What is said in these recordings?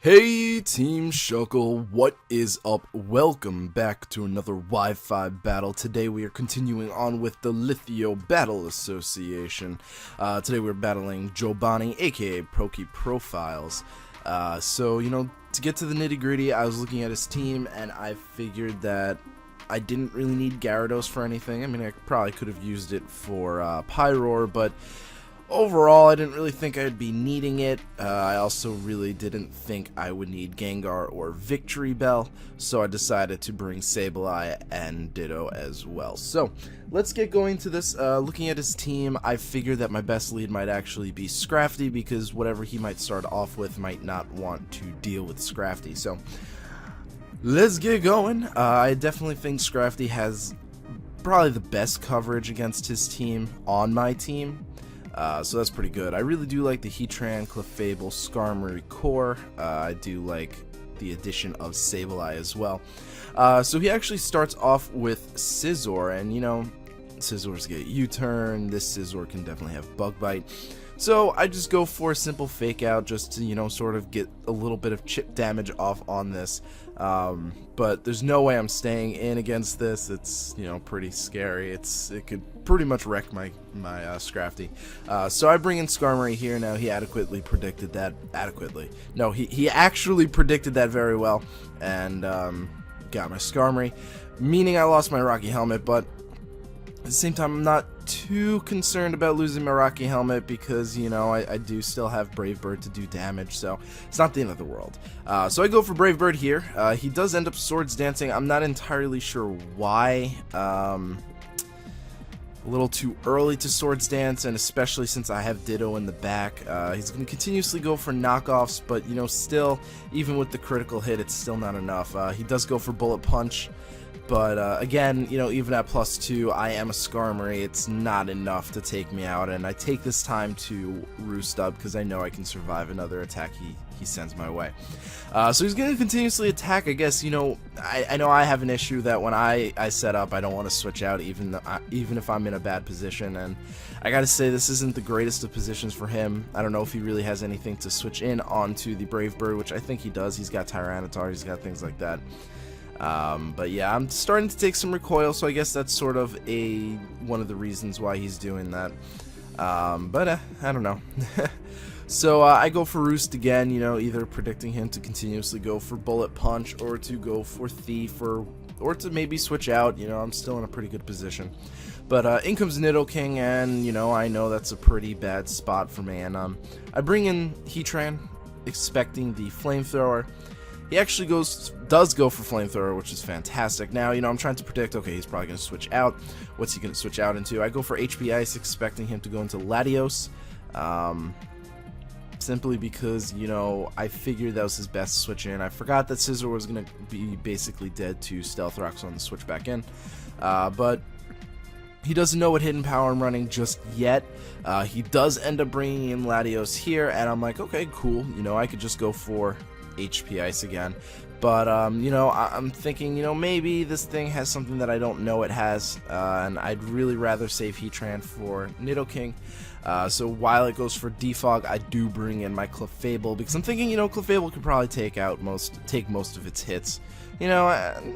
Hey Team Shuckle, what is up? Welcome back to another Wi-Fi battle. Today we are continuing on with the Lithio Battle Association. Today we're battling Jobani, aka Proki Profiles. To get to the nitty gritty, I was looking at his team and I figured that I didn't really need Gyarados for anything. I mean, I probably could have used it for Pyroar, but overall, I didn't really think I'd be needing it. I also really didn't think I would need Gengar or Victory Bell, so I decided to bring Sableye and Ditto as well. So, let's get going to this. Looking at his team, I figured that my best lead might actually be Scrafty, because whatever he might start off with might not want to deal with Scrafty. So, let's get going. I definitely think Scrafty has probably the best coverage against his team on my team. So that's pretty good. I really do like the Heatran, Clefable, Skarmory core. I do like the addition of Sableye as well. So he actually starts off with Scizor, and you know, Scizors get U-turn. This Scizor can definitely have Bug Bite. So I just go for a simple fake out just to, you know, sort of get a little bit of chip damage off on this. But there's no way I'm staying in against this. It's, you know, pretty scary. It could pretty much wreck my Scrafty. So I bring in Skarmory here. Now he adequately predicted that. No, he actually predicted that very well, and got my Skarmory, meaning I lost my Rocky Helmet, but at the same time, I'm not too concerned about losing my Rocky Helmet because, you know, I do still have Brave Bird to do damage, so it's not the end of the world. So I go for Brave Bird here. He does end up Swords Dancing. I'm not entirely sure why. A little too early to Swords Dance, and especially since I have Ditto in the back. He's going to continuously go for knockoffs, but, you know, still, even with the critical hit, it's still not enough. He does go for Bullet Punch. But, again, you know, even at +2, I am a Skarmory. It's not enough to take me out, and I take this time to Roost Up because I know I can survive another attack he sends my way. So he's going to continuously attack. I guess, you know, I know I have an issue that when I set up, I don't want to switch out even if I'm in a bad position, and I gotta say, this isn't the greatest of positions for him. I don't know if he really has anything to switch in onto the Brave Bird, which I think he does. He's got Tyranitar, he's got things like that. But yeah, I'm starting to take some recoil, so I guess that's sort of one of the reasons why he's doing that. I don't know. So I go for Roost again, you know, either predicting him to continuously go for Bullet Punch or to go for Thief or to maybe switch out. You know, I'm still in a pretty good position. But in comes Nidoking, and you know, I know that's a pretty bad spot for me. And I bring in Heatran, expecting the Flamethrower. He actually does go for Flamethrower, which is fantastic. Now, you know, I'm trying to predict, okay, he's probably going to switch out. What's he going to switch out into? I go for HP Ice, expecting him to go into Latios. Simply because, you know, I figured that was his best switch in. I forgot that Scizor was going to be basically dead to Stealth Rocks on the switch back in. But he doesn't know what hidden power I'm running just yet. He does end up bringing in Latios here, and I'm like, okay, cool. You know, I could just go for HP Ice again, but you know, I'm thinking, you know, maybe this thing has something that I don't know it has, and I'd really rather save Heatran for Nidoking. So while it goes for Defog, I do bring in my Clefable because I'm thinking, you know, Clefable could probably take most of its hits. You know,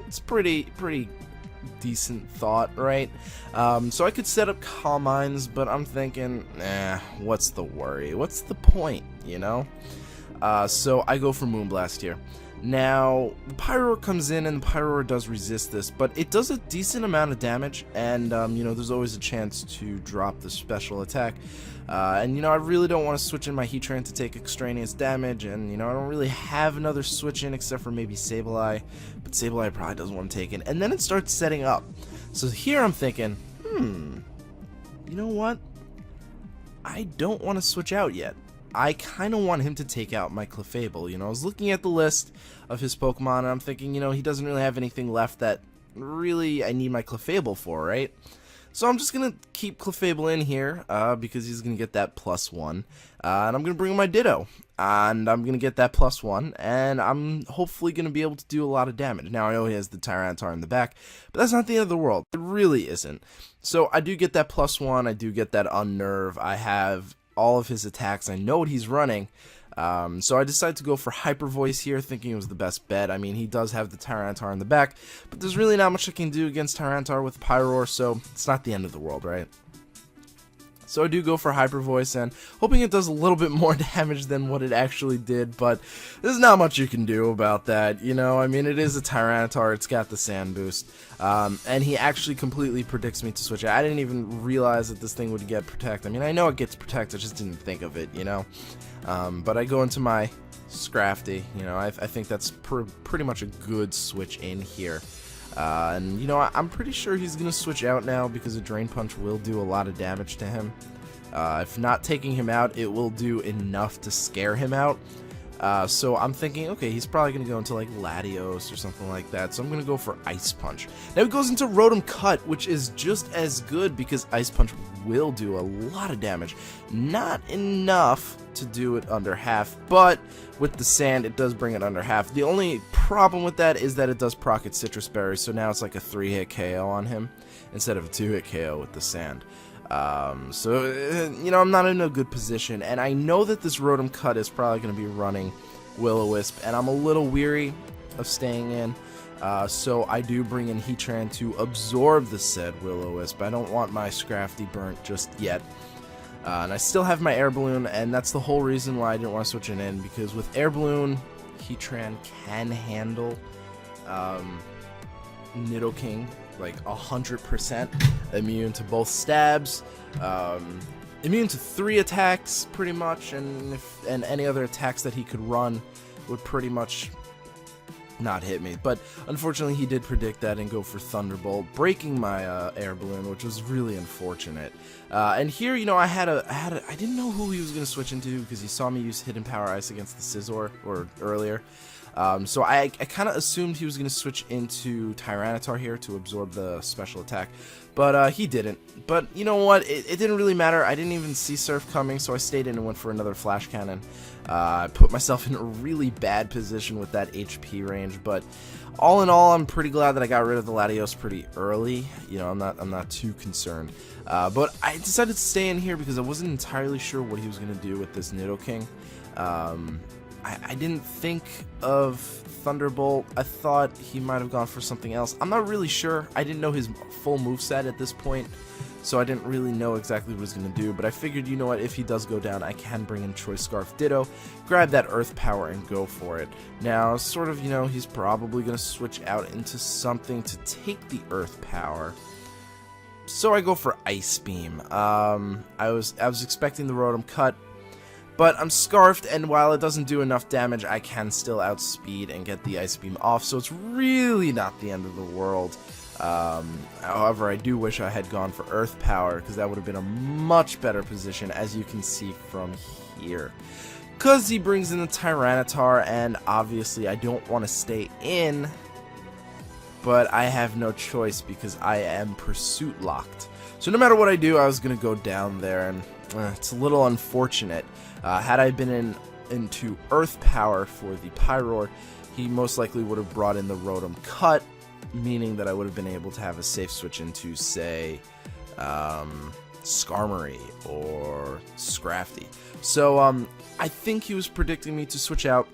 it's pretty decent thought, right? So I could set up Calm Minds, but I'm thinking, what's the worry? What's the point, you know? So I go for Moonblast here. Now, the Pyroar comes in, and the Pyroar does resist this, but it does a decent amount of damage, and, you know, there's always a chance to drop the special attack. And, you know, I really don't want to switch in my Heatran to take extraneous damage, and, you know, I don't really have another switch in except for maybe Sableye, but Sableye probably doesn't want to take it. And then it starts setting up. So here I'm thinking, you know what? I don't want to switch out yet. I kind of want him to take out my Clefable. You know, I was looking at the list of his Pokemon, and I'm thinking, you know, he doesn't really have anything left that really I need my Clefable for, right? So I'm just going to keep Clefable in here, because he's going to get that +1. And I'm going to bring in my Ditto, and I'm going to get that +1, and I'm hopefully going to be able to do a lot of damage. Now, I know he has the Tyranitar in the back, but that's not the end of the world. It really isn't. So I do get that +1, I do get that Unnerve, I have all of his attacks, I know what he's running, So I decided to go for Hyper Voice here, thinking it was the best bet. I mean, he does have the Tyranitar in the back, but there's really not much I can do against Tyranitar with Pyroar, so it's not the end of the world, right? So I do go for Hyper Voice, and hoping it does a little bit more damage than what it actually did, but there's not much you can do about that, you know? I mean, it is a Tyranitar, it's got the Sand Boost, and he actually completely predicts me to switch out. I didn't even realize that this thing would get Protect. I mean, I know it gets Protect, I just didn't think of it, you know? But I go into my Scrafty, you know, I think that's pretty much a good switch in here. And, you know, I'm pretty sure he's going to switch out now because a Drain Punch will do a lot of damage to him. If not taking him out, it will do enough to scare him out. So I'm thinking, okay, he's probably going to go into, like, Latios or something like that. So I'm going to go for Ice Punch. Now he goes into Rotom Cut, which is just as good because Ice Punch will do a lot of damage. Not enough to do it under half, but with the Sand, it does bring it under half. The only problem with that is that it does proc its Citrus Berry, so now it's like a 3-hit KO on him instead of a 2-hit KO with the Sand. So, you know, I'm not in a good position, and I know that this Rotom Cut is probably going to be running Will-O-Wisp, and I'm a little weary of staying in, so I do bring in Heatran to absorb the said Will-O-Wisp. I don't want my Scrafty burnt just yet. And I still have my Air Balloon, and that's the whole reason why I didn't want to switch it in, because with Air Balloon, Heatran can handle Nidoking like 100%, immune to both stabs, immune to 3 attacks pretty much, and any other attacks that he could run would pretty much not hit me. But unfortunately he did predict that and go for Thunderbolt, breaking my Air Balloon, which was really unfortunate. And here, you know, I didn't know who he was going to switch into because he saw me use Hidden Power Ice against the Scizor earlier. So I kind of assumed he was going to switch into Tyranitar here to absorb the special attack, but he didn't. But you know what? It didn't really matter. I didn't even see Surf coming, so I stayed in and went for another Flash Cannon. I put myself in a really bad position with that HP range, but all in all, I'm pretty glad that I got rid of the Latios pretty early. You know, I'm not too concerned. But I decided to stay in here because I wasn't entirely sure what he was going to do with this Nidoking. I didn't think of Thunderbolt. I thought he might have gone for something else. I'm not really sure. I didn't know his full moveset at this point, so I didn't really know exactly what he was going to do. But I figured, you know what, if he does go down, I can bring in Choice Scarf Ditto, grab that Earth Power, and go for it. Now, sort of, you know, he's probably going to switch out into something to take the Earth Power. So I go for Ice Beam. I was expecting the Rotom Cut, but I'm Scarfed, and while it doesn't do enough damage, I can still outspeed and get the Ice Beam off, so it's really not the end of the world. However, I do wish I had gone for Earth Power, because that would have been a much better position, as you can see from here. Because he brings in the Tyranitar, and obviously I don't want to stay in, but I have no choice because I am Pursuit locked. So no matter what I do, I was going to go down there, and it's a little unfortunate. Had I been into Earth Power for the Pyroar, he most likely would have brought in the Rotom Cut, meaning that I would have been able to have a safe switch into, say, Skarmory or Scrafty. So I think he was predicting me to switch out.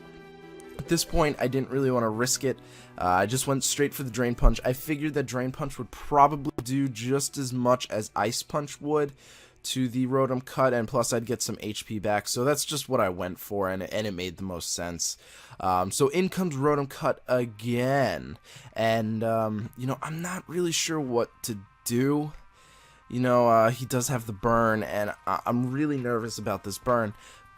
At this point, I didn't really want to risk it. I just went straight for the Drain Punch. I figured that Drain Punch would probably do just as much as Ice Punch would to the Rotom Cut, and plus I'd get some HP back, so that's just what I went for, and it made the most sense. So in comes Rotom Cut again, and you know, I'm not really sure what to do. You know, he does have the burn, and I'm really nervous about this burn.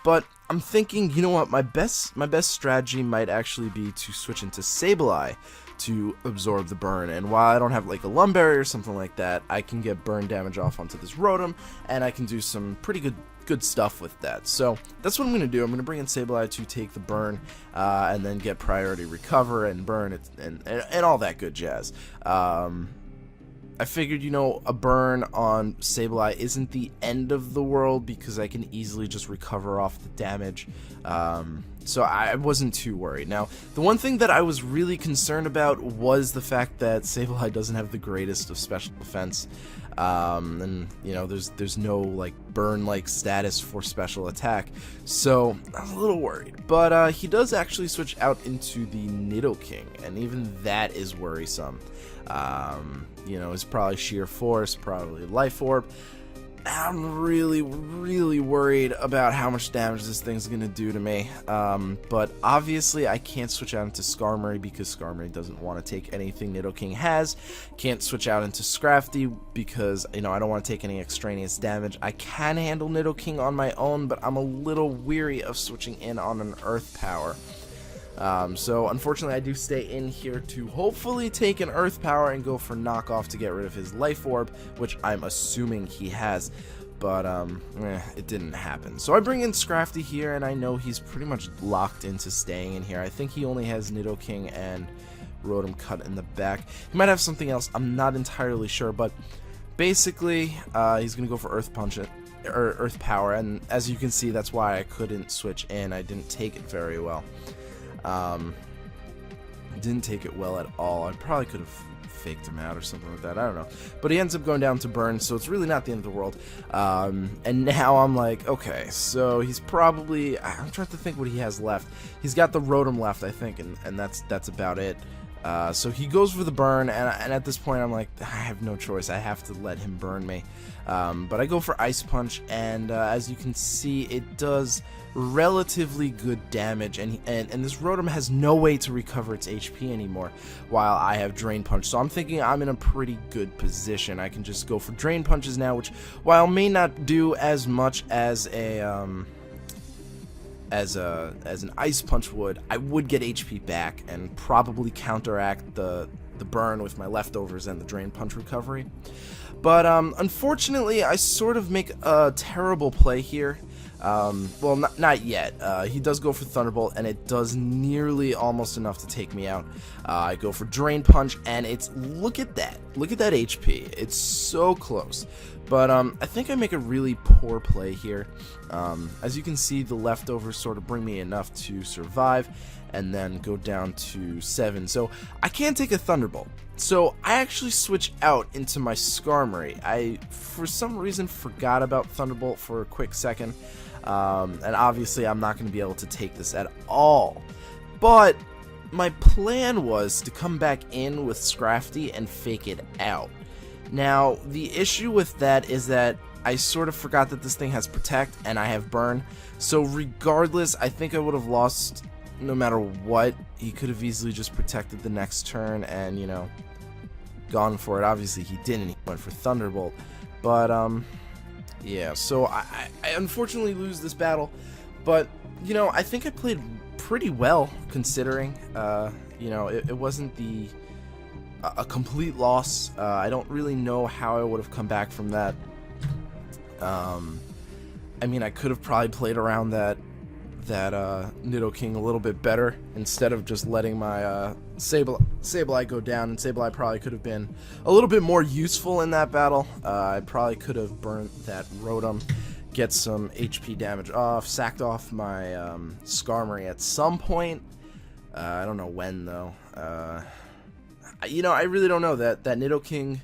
But I'm thinking, you know what, my best strategy might actually be to switch into Sableye to absorb the burn, and while I don't have like a Lumberry or something like that, I can get burn damage off onto this Rotom, and I can do some pretty good stuff with that. So that's what I'm going to do. I'm going to bring in Sableye to take the burn, and then get priority recover and burn it, and all that good jazz. I figured, you know, a burn on Sableye isn't the end of the world because I can easily just recover off the damage. So I wasn't too worried. Now, the one thing that I was really concerned about was the fact that Sableye doesn't have the greatest of special defense. and you know, there's no like burn-like status for special attack, so I'm a little worried. But he does actually switch out into the Nidoking, and even that is worrisome. You know, it's probably sheer force, probably life orb. I'm really worried about how much damage this thing's gonna do to me. But obviously I can't switch out into Skarmory because Skarmory doesn't want to take anything Nidoking has. Can't switch out into Scrafty because, you know, I don't want to take any extraneous damage. I can handle Nidoking on my own, but I'm a little weary of switching in on an Earth Power. So unfortunately I do stay in here to hopefully take an Earth Power and go for knockoff to get rid of his Life Orb, which I'm assuming he has, but it didn't happen. So I bring in Scrafty here, and I know he's pretty much locked into staying in here. I think he only has Nidoking and Rotom cut in the back. He might have something else, I'm not entirely sure, but basically he's gonna go for Earth Punch or Earth Power, and as you can see, that's why I couldn't switch in. I didn't take it very well. Didn't take it well at all. I probably could have faked him out or something like that. I don't know. But he ends up going down to burn, so it's really not the end of the world. And now I'm like, okay, so he's probably... I'm trying to think what he has left. He's got the Rotom left, I think, and that's about it. So he goes for the burn, and at this point I'm like, I have no choice. I have to let him burn me. But I go for Ice Punch, and as you can see, it does relatively good damage, and this Rotom has no way to recover its HP anymore, while I have Drain Punch. So I'm thinking I'm in a pretty good position. I can just go for Drain Punches now, which, while may not do as much as an Ice Punch would, I would get HP back and probably counteract the burn with my leftovers and the Drain Punch recovery. But unfortunately, I sort of make a terrible play here. Well, not yet. He does go for Thunderbolt, and it does nearly almost enough to take me out. I go for Drain Punch, and it's, look at that HP. It's so close. But I think I make a really poor play here. As you can see, the leftovers sort of bring me enough to survive, and then go down to 7. So I can't take a Thunderbolt. So I actually switch out into my Skarmory. I, for some reason, forgot about Thunderbolt for a quick second. And obviously I'm not going to be able to take this at all. But my plan was to come back in with Scrafty and fake it out. Now, the issue with that is that I sort of forgot that this thing has Protect and I have Burn. So regardless, I think I would have lost no matter what. He could have easily just protected the next turn and, you know, gone for it. Obviously he didn't. He went for Thunderbolt. But, yeah, so I unfortunately lose this battle, but, you know, I think I played pretty well, considering. You know, it wasn't a complete loss. I don't really know how I would have come back from that. I mean, I could have probably played around that Nidoking a little bit better, instead of just letting my Sableye go down, and Sableye probably could have been a little bit more useful in that battle. I probably could have burnt that Rotom, get some HP damage off, sacked off my Skarmory at some point. I don't know when, though. You know, I really don't know. That Nidoking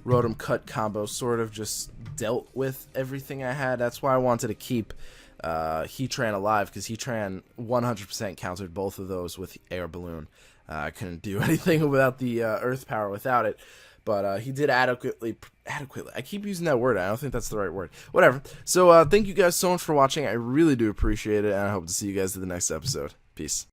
Rotom cut combo sort of just dealt with everything I had. That's why I wanted to keep Heatran alive, because Heatran 100% countered both of those with Air Balloon. I couldn't do anything without the Earth Power without it, but he did adequately, I keep using that word, I don't think that's the right word, whatever. So thank you guys so much for watching, I really do appreciate it, and I hope to see you guys in the next episode. Peace.